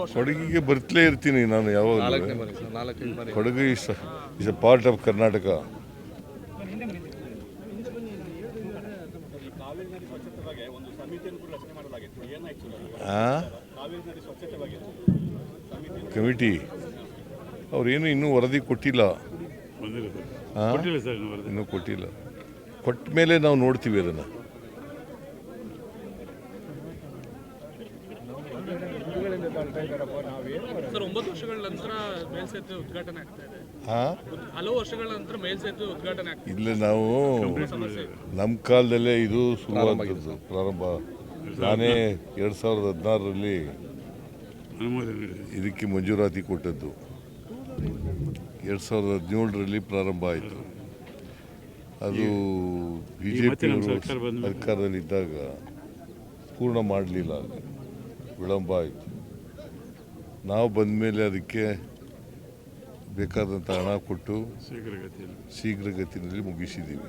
ಕೊಡಗಿಗೆ ಬರ್ತಲೇ ಇರ್ತೀನಿ ನಾನು ಯಾವಾಗ. Kodagu is A part of Karnataka. Committee ಅವ್ರೇನು ಇನ್ನೂ ವರದಿ ಕೊಟ್ಟಿಲ್ಲ. ಇನ್ನೂ ಕೊಟ್ಟಿಲ್ಲ. ಕೊಟ್ಟ ಮೇಲೆ ನಾವು ನೋಡ್ತೀವಿ ಅದನ್ನು. ಸರ್ 9 ವರ್ಷಗಳ ನಂತರ ಮೇಲ್ಸೇತುವೆ ಉದ್ಘಾಟನೆ ಆಗ್ತಾ ಇದೆ. ಹಲವು ವರ್ಷಗಳ ನಂತರ ಮೇಲ್ಸೇತುವೆ ಉದ್ಘಾಟನೆ ಆಗ್ತಾ ಇದೆ. ಇಲ್ಲ ನಾವು ನಮ್ಮ ಕಾಲದಲ್ಲೇ ಇದು ಶುರುವಾದದ್ದು ಪ್ರಾರಂಭ. ನಾನೇ 2016ರಲ್ಲಿ ಇದಕ್ಕೆ ಮಂಜೂರಾತಿ ಕೊಟ್ಟದ್ದು. 2017ರಲ್ಲಿ ಪ್ರಾರಂಭ ಆಯಿತು. ಅದು BJP ಸರ್ಕಾರದಲ್ಲಿದ್ದಾಗ ಪೂರ್ಣ ಮಾಡಲಿಲ್ಲ, ವಿಳಂಬ ಆಯಿತು. ನಾವು ಬಂದ ಮೇಲೆ ಅದಕ್ಕೆ ಬೇಕಾದಂಥ ಹಣ ಕೊಟ್ಟು ಶೀಘ್ರಗತಿಯಲ್ಲಿ ಮುಗಿಸಿದ್ದೀವಿ.